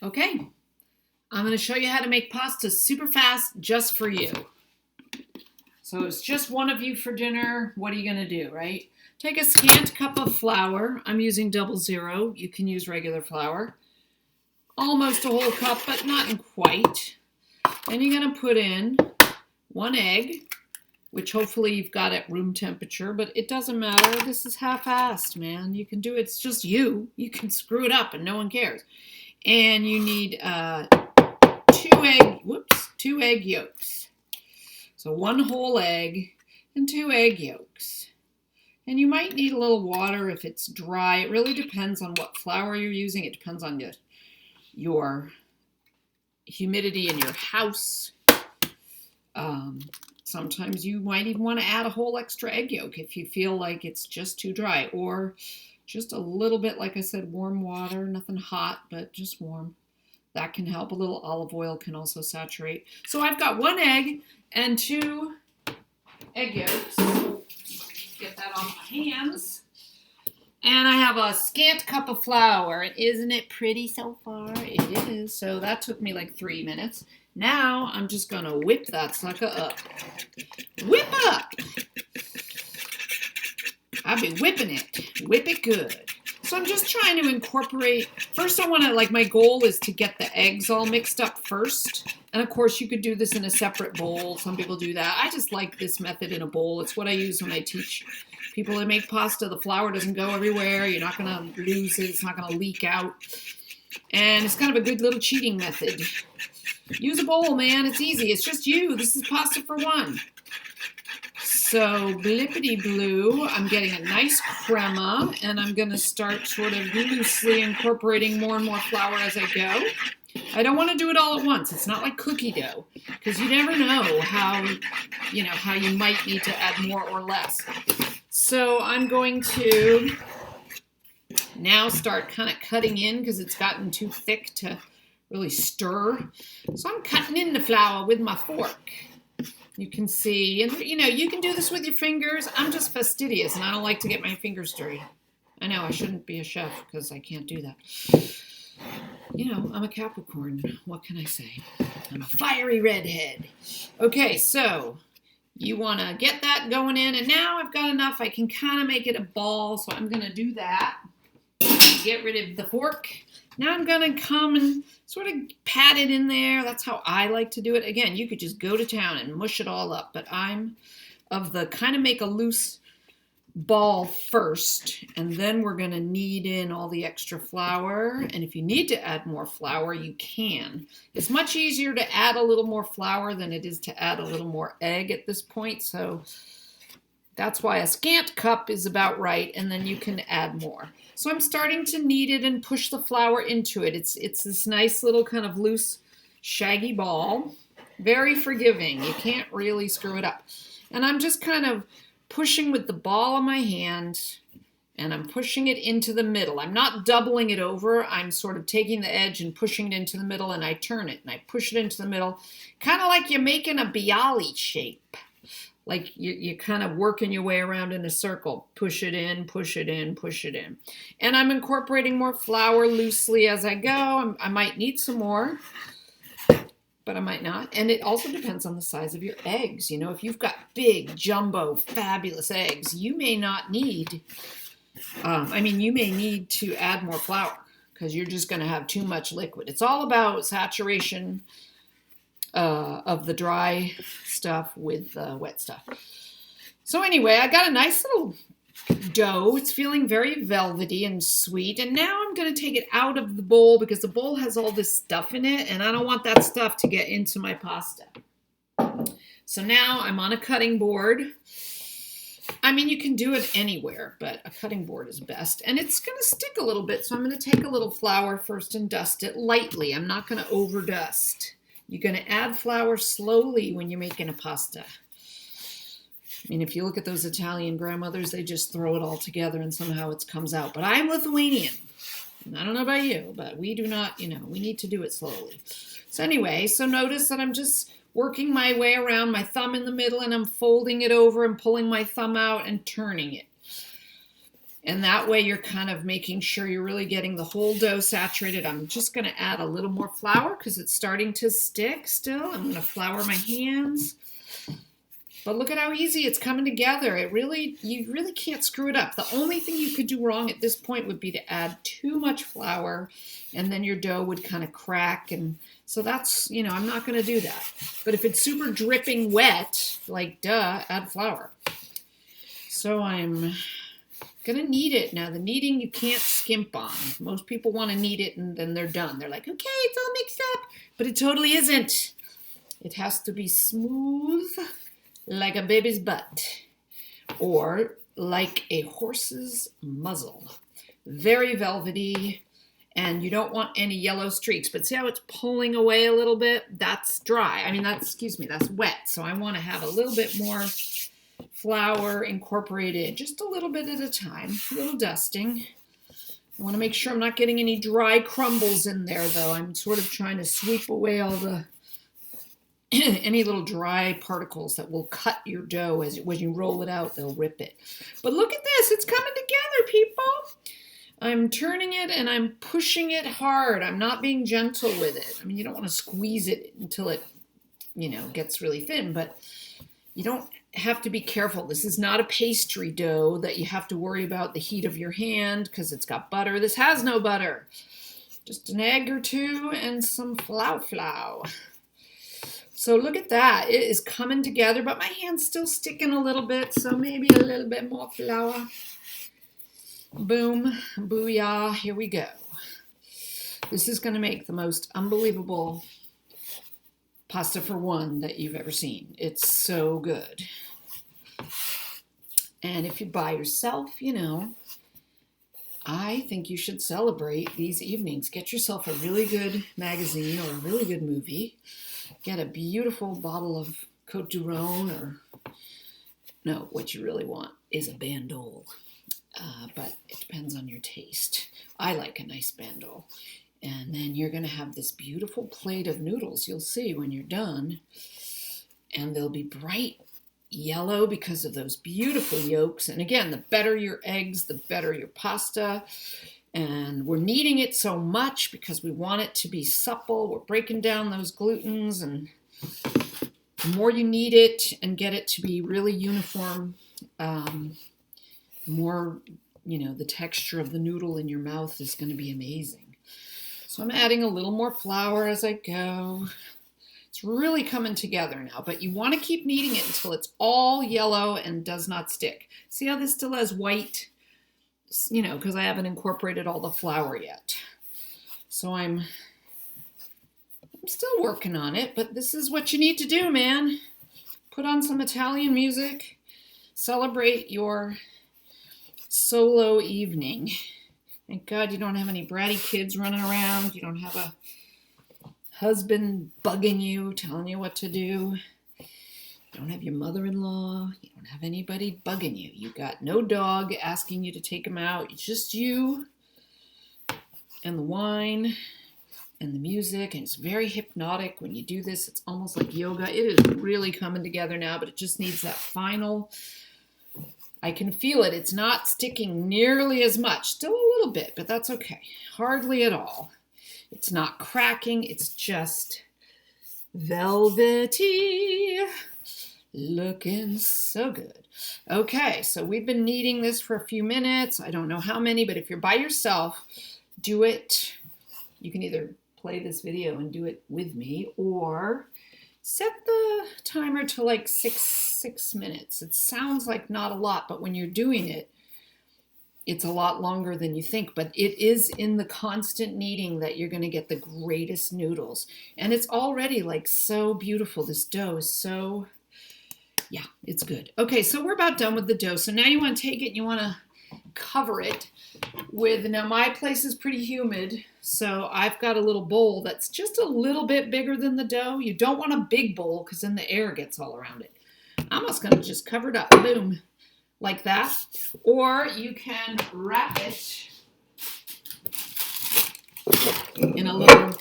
Okay, I'm going to show you how to make pasta super fast just for you. So it's just one of you for dinner. What are you going to do, right? Take a scant cup of flour. I'm using 00. You can use regular flour. Almost a whole cup, but not quite. And you're going to put in 1 egg, which hopefully you've got at room temperature, but it doesn't matter. This is half-assed, man. You can do it. It's just you. You can screw it up and no one cares. And you need 2 egg yolks. So 1 whole egg and 2 egg yolks. And you might need a little water if it's dry. It really depends on what flour you're using. It depends on your humidity in your house. Sometimes you might even want to add a whole extra egg yolk if you feel like it's just too dry, or just a little bit, like I said, warm water, nothing hot, but just warm. That can help. A little olive oil can also saturate. So I've got 1 egg and 2 egg yolks. Get that off my hands. And I have a scant cup of flour. Isn't it pretty so far? It is. So that took me like 3 minutes. Now I'm just going to whip that sucker up. Whip up! I'll be whipping it. Whip it good. So I'm just trying to incorporate, first I want to, my goal is to get the eggs all mixed up first. And of course you could do this in a separate bowl. Some people do that. I just like this method in a bowl. It's what I use when I teach people to make pasta. The flour doesn't go everywhere. You're not going to lose it. It's not going to leak out. And it's kind of a good little cheating method. Use a bowl, man. It's easy. It's just you. This is pasta for one. So blippity blue, I'm getting a nice crema, and I'm going to start sort of loosely incorporating more and more flour as I go. I don't want to do it all at once. It's not like cookie dough, because you never know how you might need to add more or less. So I'm going to now start kind of cutting in because it's gotten too thick to really stir. So I'm cutting in the flour with my fork. You can see, and you can do this with your fingers. I'm just fastidious and I don't like to get my fingers dirty. I know I shouldn't be a chef because I can't do that. I'm a Capricorn. What can I say? I'm a fiery redhead. Okay, so you want to get that going in, and now I've got enough. I can kind of make it a ball, so I'm going to do that. Get rid of the fork. Now I'm going to come and sort of pat it in there. That's how I like to do it. Again, you could just go to town and mush it all up, but I'm of the kind of make a loose ball first, and then we're going to knead in all the extra flour. And if you need to add more flour, you can. It's much easier to add a little more flour than it is to add a little more egg at this point, so that's why a scant cup is about right, and then you can add more. So I'm starting to knead it and push the flour into it. It's this nice little kind of loose, shaggy ball. Very forgiving. You can't really screw it up. And I'm just kind of pushing with the ball of my hand, and I'm pushing it into the middle. I'm not doubling it over. I'm sort of taking the edge and pushing it into the middle, and I turn it, and I push it into the middle, kind of like you're making a bialy shape. Like you're kind of working your way around in a circle. Push it in, push it in, push it in. And I'm incorporating more flour loosely as I go. I might need some more, but I might not. And it also depends on the size of your eggs. If you've got big, jumbo, fabulous eggs, you may not need, you may need to add more flour because you're just going to have too much liquid. It's all about saturation of the dry stuff with the wet stuff. So anyway, I got a nice little dough. It's feeling very velvety and sweet. And now I'm going to take it out of the bowl because the bowl has all this stuff in it, and I don't want that stuff to get into my pasta. So now I'm on a cutting board. You can do it anywhere, but a cutting board is best. And it's going to stick a little bit, so I'm going to take a little flour first and dust it lightly. I'm not going to overdust. You're going to add flour slowly when you're making a pasta. If you look at those Italian grandmothers, they just throw it all together and somehow it comes out. But I'm Lithuanian. And I don't know about you, but we do not, we need to do it slowly. So anyway, so notice that I'm just working my way around, my thumb in the middle, and I'm folding it over and pulling my thumb out and turning it. And that way you're kind of making sure you're really getting the whole dough saturated. I'm just going to add a little more flour because it's starting to stick still. I'm going to flour my hands. But look at how easy it's coming together. You really can't screw it up. The only thing you could do wrong at this point would be to add too much flour, and then your dough would kind of crack. And so that's, I'm not going to do that. But if it's super dripping wet, like add flour. So I'm going to knead it. Now the kneading you can't skimp on. Most people want to knead it and then they're done. They're like, okay, it's all mixed up. But it totally isn't. It has to be smooth like a baby's butt, or like a horse's muzzle. Very velvety, and you don't want any yellow streaks. But see how it's pulling away a little bit? That's dry. That's wet. So I want to have a little bit more flour incorporated, just a little bit at a time, a little dusting. I want to make sure I'm not getting any dry crumbles in there, though. I'm sort of trying to sweep away all the any little dry particles that will cut your dough when you roll it out, they'll rip it. But look at this, it's coming together, people. I'm turning it and I'm pushing it hard. I'm not being gentle with it. I mean, you don't want to squeeze it until it, gets really thin, but you don't have to be careful. This is not a pastry dough that you have to worry about the heat of your hand because it's got butter. This has no butter. Just an egg or two and some flour. So look at that. It is coming together, but my hand's still sticking a little bit, so maybe a little bit more flour. Boom, booyah, here we go. This is going to make the most unbelievable pasta for one that you've ever seen. It's so good. And if you're by yourself, I think you should celebrate these evenings. Get yourself a really good magazine or a really good movie. Get a beautiful bottle of Côte du Rhône, or no, what you really want is a bandol. But it depends on your taste. I like a nice bandol. And then you're going to have this beautiful plate of noodles, you'll see when you're done. And they'll be bright yellow because of those beautiful yolks. And again, the better your eggs, the better your pasta. And we're kneading it so much because we want it to be supple. We're breaking down those glutens, and the more you knead it and get it to be really uniform, more, the texture of the noodle in your mouth is going to be amazing. So I'm adding a little more flour as I go. It's really coming together now, but you want to keep kneading it until it's all yellow and does not stick. See how this still has white? Because I haven't incorporated all the flour yet. So I'm still working on it, but this is what you need to do, man. Put on some Italian music. Celebrate your solo evening. Thank God you don't have any bratty kids running around. You don't have a husband bugging you, telling you what to do. You don't have your mother-in-law. You don't have anybody bugging you. You got no dog asking you to take him out. It's just you and the wine and the music. And it's very hypnotic when you do this. It's almost like yoga. It is really coming together now, but it just needs that final. I can feel it. It's not sticking nearly as much. Still a little bit, but that's okay. Hardly at all. It's not cracking. It's just velvety. Looking so good. Okay, so we've been kneading this for a few minutes. I don't know how many, but if you're by yourself, do it. You can either play this video and do it with me, or set the timer to like six minutes. It sounds like not a lot, but when you're doing it, it's a lot longer than you think. But it is in the constant kneading that you're going to get the greatest noodles. And it's already like so beautiful. This dough is so... yeah, it's good. Okay, so we're about done with the dough. So now you want to take it and you want to cover it with, now my place is pretty humid, so I've got a little bowl that's just a little bit bigger than the dough. You don't want a big bowl because then the air gets all around it. I'm just going to just cover it up, boom, like that. Or you can wrap it in a little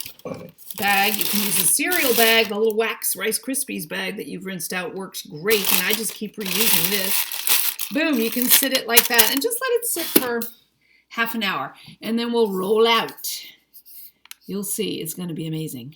bag. You can use a cereal bag. The little wax Rice Krispies bag that you've rinsed out works great, and I just keep reusing this. boom, you can sit it like that and just let it sit for half an hour. And then we'll roll out. You'll see, it's going to be amazing.